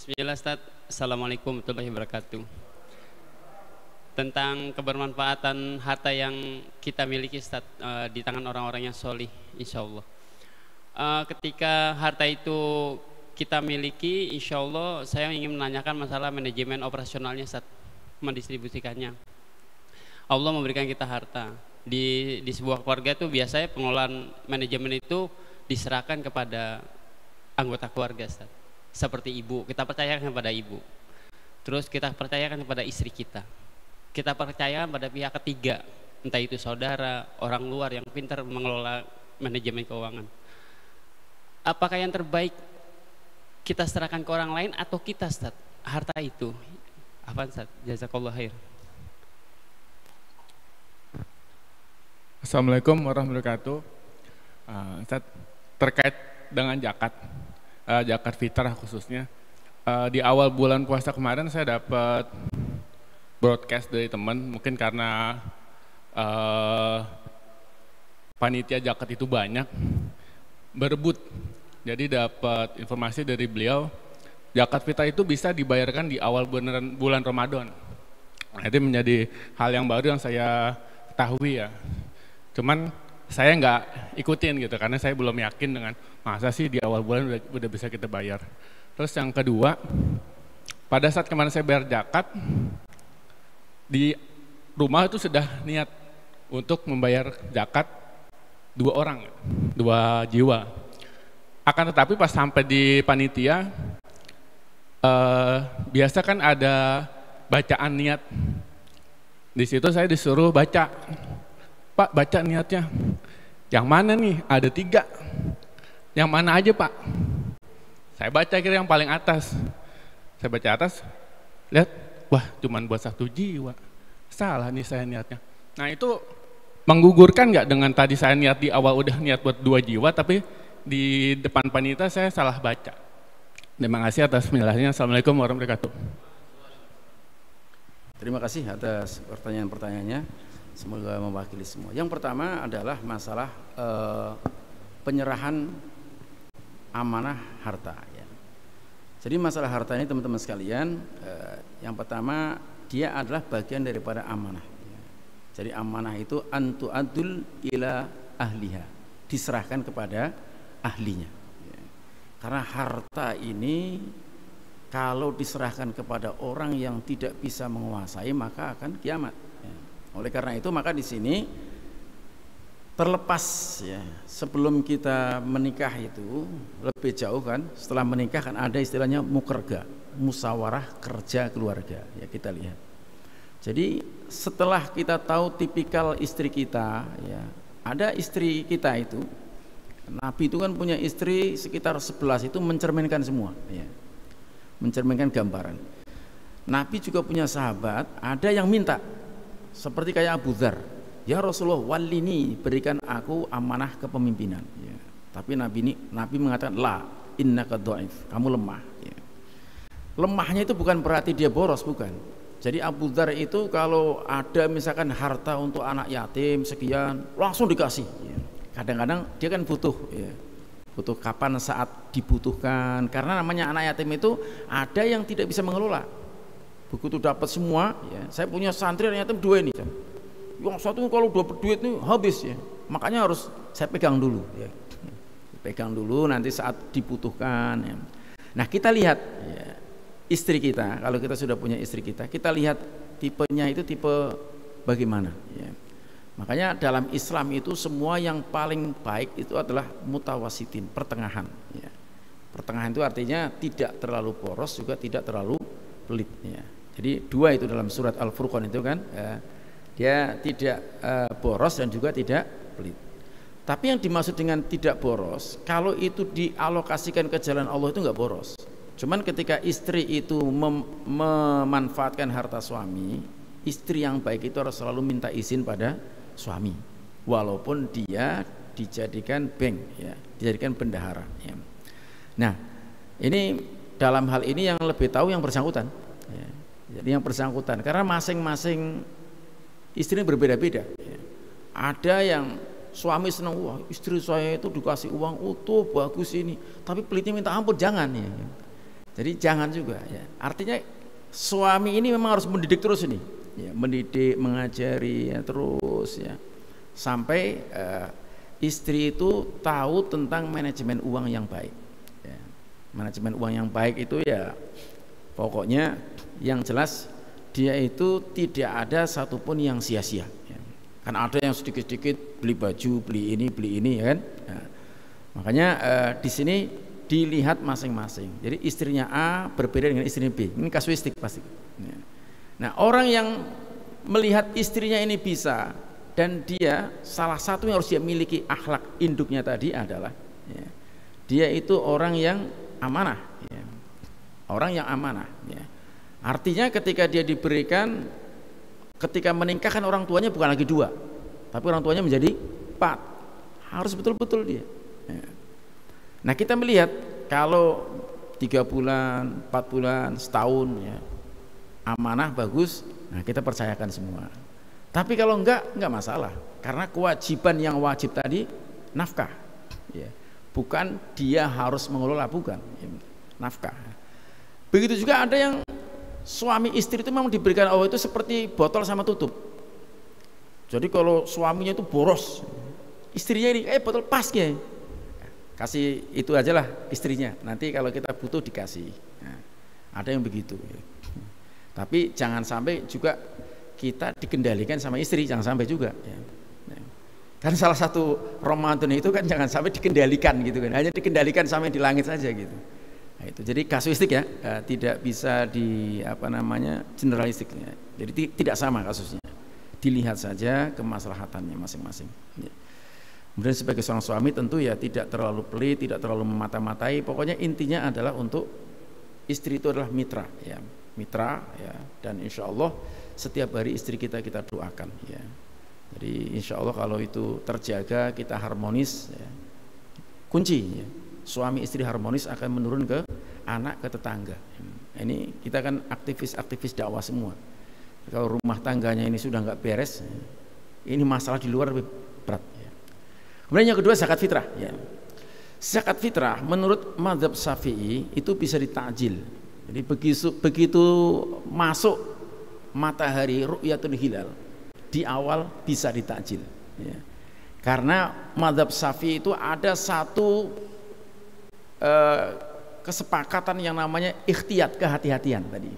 Bismillah Ustaz. Assalamualaikum warahmatullahi wabarakatuh. Tentang kebermanfaatan harta yang kita miliki Ustaz, di tangan orang-orang yang solih, insya Allah. Ketika harta itu kita miliki, insya Allah saya ingin menanyakan masalah manajemen operasionalnya Ustaz, mendistribusikannya. Allah memberikan kita harta. Di sebuah keluarga itu biasanya pengelolaan manajemen itu diserahkan kepada anggota keluarga Ustaz. Seperti ibu, kita percayakan kepada ibu. Terus kita percayakan kepada istri kita. Kita percayakan pada pihak ketiga, entah itu saudara, orang luar yang pintar mengelola manajemen keuangan. Apakah yang terbaik kita serahkan ke orang lain atau kita Ustaz, harta itu? Apa Ustaz? Jazakallah khair. Assalamualaikum warahmatullahi wabarakatuh. Ustaz, terkait dengan zakat fitrah khususnya, di awal bulan puasa kemarin saya dapat broadcast dari teman, mungkin karena panitia zakat itu banyak berebut, jadi dapat informasi dari beliau zakat fitrah itu bisa dibayarkan di awal bulan Ramadan. Nah, itu menjadi hal yang baru yang saya ketahui ya. Cuman saya nggak ikutin gitu karena saya belum yakin dengan masa sih di awal bulan udah bisa kita bayar. Terus yang kedua, pada saat kemarin saya bayar zakat di rumah itu sudah niat untuk membayar zakat 2 orang, 2 jiwa. Akan tetapi pas sampai di panitia, biasa kan ada bacaan niat. Di situ saya disuruh baca. Pak, baca niatnya. Yang mana nih? Ada 3. Yang mana aja Pak? Saya baca kira yang paling atas. Saya baca atas, lihat, wah cuman buat 1 jiwa. Salah nih saya niatnya. Nah itu menggugurkan nggak dengan tadi saya niat di awal udah niat buat 2 jiwa, tapi di depan panitia saya salah baca. Terima kasih atas penjelasannya. Assalamualaikum warahmatullahi wabarakatuh. Terima kasih atas pertanyaan-pertanyaannya. Semoga mewakili semua. Yang pertama adalah masalah penyerahan amanah harta ya. Jadi masalah harta ini teman-teman sekalian, yang pertama dia adalah bagian daripada amanah ya. Jadi amanah itu antu adul ila ahliha, diserahkan kepada ahlinya ya. Karena harta ini kalau diserahkan kepada orang yang tidak bisa menguasai maka akan kiamat ya. Oleh karena itu maka di sini terlepas ya, sebelum kita menikah itu lebih jauh kan, setelah menikah kan ada istilahnya mukerga, musyawarah kerja keluarga ya, kita lihat. Jadi setelah kita tahu tipikal istri kita ya, ada istri kita itu, Nabi itu kan punya istri sekitar 11 itu mencerminkan semua ya, mencerminkan gambaran. Nabi juga punya sahabat, ada yang minta seperti kayak Abu Dzar, ya Rasulullah walini, berikan aku amanah kepemimpinan ya. Tapi Nabi mengatakan la innaka dhaif, kamu lemah ya. Lemahnya itu bukan berarti dia boros, bukan. Jadi Abu Dzar itu kalau ada misalkan harta untuk anak yatim sekian langsung dikasih ya. Kadang-kadang dia kan butuh ya, butuh kapan saat dibutuhkan, karena namanya anak yatim itu ada yang tidak bisa mengelola. Begitu dapat semua ya, saya punya santri yang yatim 2 ini, yang satu kalau dapat duit nih habis ya, makanya harus saya pegang dulu ya. Pegang dulu nanti saat dibutuhkan ya. Nah kita lihat ya, istri kita, kalau kita sudah punya istri kita lihat tipenya itu tipe bagaimana ya. Makanya dalam Islam itu semua yang paling baik itu adalah mutawasitin, pertengahan ya. Pertengahan itu artinya tidak terlalu boros juga tidak terlalu pelit ya. Jadi 2 itu dalam surat Al-Furqan itu kan ya, dia tidak boros dan juga tidak pelit. Tapi yang dimaksud dengan tidak boros, kalau itu dialokasikan ke jalan Allah itu nggak boros. Cuman ketika istri itu memanfaatkan harta suami, istri yang baik itu harus selalu minta izin pada suami, walaupun dia dijadikan bank ya, dijadikan bendahara ya. Nah ini dalam hal ini yang lebih tahu yang bersangkutan ya. Jadi yang bersangkutan, karena masing-masing istri berbeda-beda ya. Ada yang suami senang, wah istri saya itu dikasih uang utuh bagus ini, tapi pelitnya minta ampun, jangan ya. Jadi jangan juga ya. Artinya suami ini memang harus mendidik terus ini, ya, mendidik, mengajari ya, terus ya, sampai istri itu tahu tentang manajemen uang yang baik. Ya. Manajemen uang yang baik itu ya, pokoknya yang jelas dia itu tidak ada satupun yang sia-sia. Ya. Kan ada yang sedikit-sedikit beli baju, beli ini ya kan. Ya. Makanya di sini dilihat masing-masing. Jadi istrinya A berbeda dengan istrinya B. Ini kasuistik pasti. Nah, orang yang melihat istrinya ini bisa dan dia salah satu yang harus dia miliki akhlak induknya tadi adalah ya, dia itu orang yang amanah. Ya. Orang yang amanah. Ya. Artinya ketika dia diberikan, ketika menikahkan orang tuanya bukan lagi 2, tapi orang tuanya menjadi 4. Harus betul-betul dia. Ya. Nah kita melihat kalau 3 bulan, 4 bulan, setahun ya, amanah bagus, nah kita percayakan semua. Tapi kalau enggak masalah, karena kewajiban yang wajib tadi nafkah, ya. Bukan dia harus mengelola, bukan ya, nafkah. Begitu juga ada yang suami istri itu memang diberikan Allah itu seperti botol sama tutup. Jadi kalau suaminya itu boros, istrinya ini botol pas ya. Kasih itu aja lah istrinya, nanti kalau kita butuh dikasih. Nah, ada yang begitu. Tapi jangan sampai juga kita dikendalikan sama istri, jangan sampai juga. Kan salah satu Ramadan itu kan jangan sampai dikendalikan gitu kan, hanya dikendalikan sampai di langit saja gitu. Nah, itu jadi kasuistik ya, tidak bisa di generalistik. Ya. Jadi tidak sama kasusnya, dilihat saja kemaslahatannya masing-masing. Ya. Kemudian sebagai seorang suami tentu ya tidak terlalu pelit, tidak terlalu memata-matai. Pokoknya intinya adalah untuk istri itu adalah mitra, ya, mitra, ya. Dan insya Allah setiap hari istri kita doakan, ya. Jadi insya Allah kalau itu terjaga, kita harmonis, ya. Kunci, ya. Suami istri harmonis akan menurun ke anak, ke tetangga. Ini kita kan aktivis dakwah semua. Kalau rumah tangganya ini sudah nggak beres, ya, ini masalah di luar lebih berat. Kemudian yang kedua zakat fitrah. Ya. Zakat fitrah menurut mazhab Syafi'i itu bisa ditakjil. Jadi begitu masuk matahari ru'yatul hilal di awal bisa ditakjil. Ya. Karena mazhab Syafi'i itu ada satu kesepakatan yang namanya ikhtiyat, kehati-hatian tadi.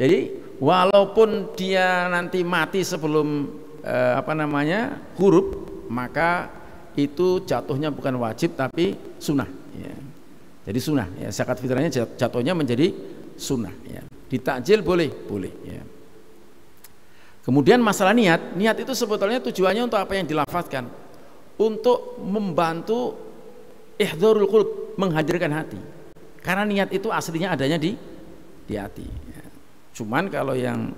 Jadi walaupun dia nanti mati sebelum huruf, maka itu jatuhnya bukan wajib tapi sunnah, ya. Jadi sunnah, ya. Zakat fitrahnya jatuhnya menjadi sunnah, ya. Ditakjil boleh, ya. Kemudian masalah niat itu sebetulnya tujuannya untuk apa yang dilafazkan? Untuk membantu ihdharul qulub, menghadirkan hati. Karena niat itu aslinya adanya di hati. Ya. Cuman kalau yang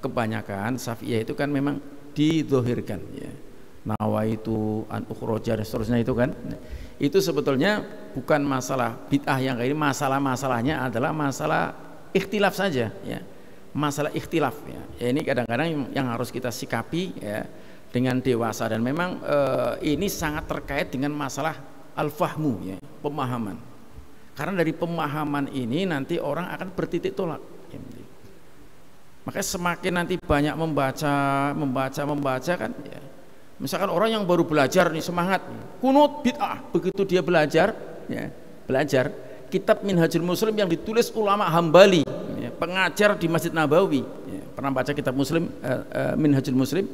kebanyakan Syafi'iyah itu kan memang didzohirkan, ya. Nawaitu an ukhroja dan seterusnya itu kan, itu sebetulnya bukan masalah bid'ah yang kayak ini. Masalahnya adalah masalah ikhtilaf saja, ya. Masalah ikhtilaf, ya. Ya ini kadang-kadang yang harus kita sikapi, ya, dengan dewasa. Dan memang ini sangat terkait dengan masalah al-fahmu, ya, pemahaman. Karena dari pemahaman ini nanti orang akan bertitik tolak, ya. Makanya semakin nanti banyak membaca kan, ya. Misalkan orang yang baru belajar nih semangat, kunut bid'ah, begitu dia belajar, ya, kitab Minhajul Muslim yang ditulis ulama Hambali, ya, pengajar di Masjid Nabawi, ya, pernah baca kitab Muslim, Minhajul Muslim,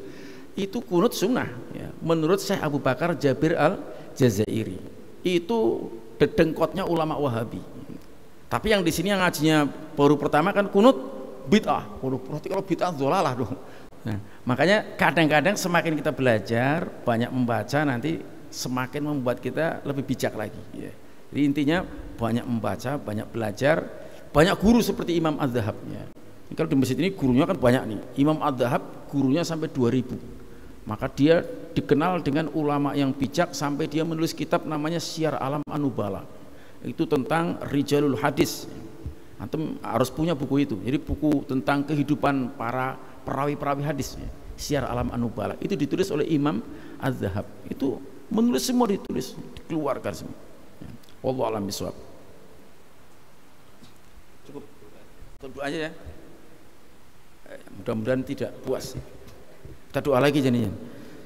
itu kunut sunnah, ya, menurut Syekh Abu Bakar Jabir Al-Jazairi, itu dedengkotnya ulama Wahabi. Tapi yang di sini yang ngajinya baru pertama kan kunut bid'ah, berarti kalau bid'ah dhalalah dong. Nah, makanya kadang-kadang semakin kita belajar, banyak membaca, nanti semakin membuat kita lebih bijak lagi, ya. Jadi intinya banyak membaca, banyak belajar, banyak guru seperti Imam Az-Zahab, ya. Kalau di masjid ini gurunya kan banyak nih. Imam Az-Zahab gurunya sampai 2000. Maka dia dikenal dengan ulama yang bijak sampai dia menulis kitab namanya Syiar Alam An-Nubala. Itu tentang Rijalul Hadis. Antum harus punya buku itu. Jadi buku tentang kehidupan para perawi-perawi hadis, ya. Syiar Alam An-Nubala itu ditulis oleh Imam Az-Zahab. Itu menulis semua, ditulis, dikeluarkan semua. Ya. Wallahu a'lam bishawab. Cukup. Doa aja ya. Mudah-mudahan tidak puas. Kita doa lagi jadinya.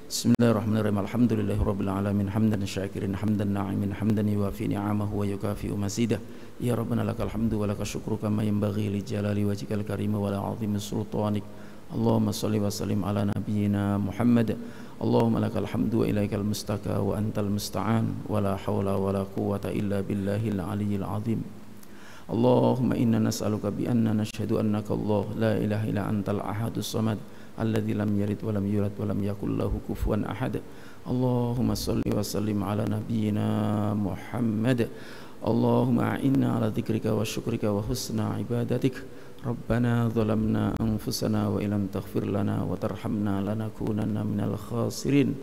Bismillahirrahmanirrahim. Alhamdulillahirabbil alamin hamdan syakirin hamdan na'imin hamdan yuwafi ni'amahu wa yukafi'u mazidah. Ya Rabbana lakal hamdu wa lakal syukru kama yanbaghi li jalali wajhikal karim wa la 'azimi sultanik. Allahumma shalli wa sallim ala nabiyyina Muhammad. Allahumma lakal hamdu wa ilaikal mustaka wa antal musta'an wa la hawla wa la quwwata illa billahil aliyyil azim. Allahumma inna nas'aluka bi anna nashhadu annaka Allah la ilaha illa antal ahadus samad alladzi lam yalid wa lam yulad wa lam yakul lahu kufuwan ahad. Allahumma shalli wa sallim ala nabiyyina Muhammad. Allahumma a'inna ala dzikrika wa syukrika wa husna ibadatik. Rabbana zalamna anfusana wa illam taghfir lana wa tarhamna lanakunanna minal khasirin.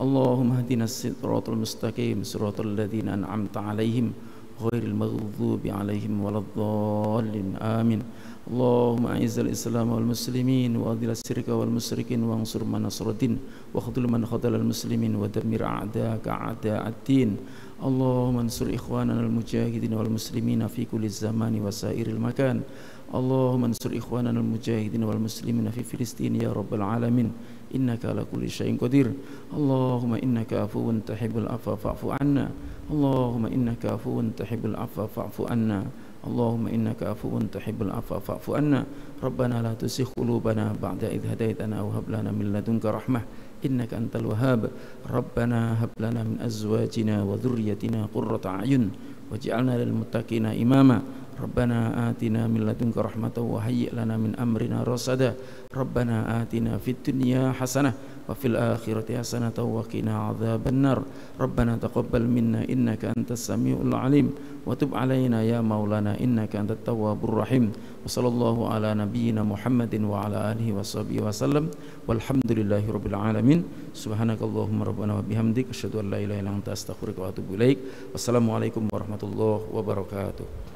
Allahumma hdinas siratal mustaqim siratal ladzina an'amta 'alaihim ghairil maghdubi 'alaihim waladdallin. Amin. Allahumma a'izzal islam wal muslimin wa adhil syirka wal musyrikin wa ansur man nasruddin wa khudhul man khadhalal muslimin wa dammir a'da'aka a'da'ad-din. Allahumma ansur ikhwanana al mujahidin wal muslimina fi kulli zamani wa sairil makan. Allahumma ansur ikhwanana al mujahidin wal muslimina fi Filistin ya rabbal alamin innaka ala kulli syai'in qadir. Allahumma innaka afuwun tuhibbul afwa fa'fu anna. Allahumma innaka afuwun tuhibbul afwa fa'fu anna. Allahumma innaka afuwun tuhibbul afwa fa'fu anna. Rabbana la tuzigh qulubana ba'da idh hadaitana wa hab lana min ladunka rahmah innaka antal wahhab. Rabbana hab lana min azwajina wa dhurriyyatina qurrata a'yun waj'alna lil muttaqina imama. Rabbana atina min ladunka rahmatan wa hayyi' lana min amrina rasada. Rabbana atina fid dunya hasanah wa fil akhirati hasanatan wa qina adzabannar. Rabbana taqabbal minna innaka antas samiul alim wa tub alaina ya maulana innaka antat tawwabur rahim. Wa sallallahu ala nabiyyina Muhammadin wa ala alihi wa sahbihi wa sallam. Walhamdulillahi rabbil alamin. Subhanakallahumma rabbana wa bihamdik asyhadu an la ilaha illa anta astaghfiruka wa atubu ilaik. Wassalamualaikum warahmatullahi wabarakatuh.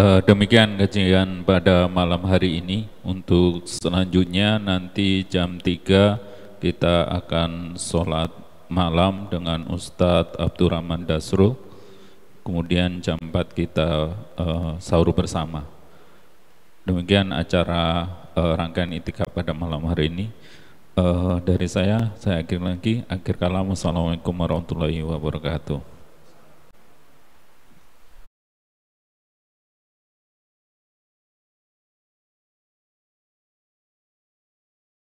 Demikian kajian pada malam hari ini. Untuk selanjutnya nanti jam 3 kita akan sholat malam dengan Ustadz Abdurrahman Dasrul. Kemudian jam 4 kita sahur bersama. Demikian acara rangkaian itikaf pada malam hari ini. Dari saya akhir kalam. Wassalamualaikum warahmatullahi wabarakatuh.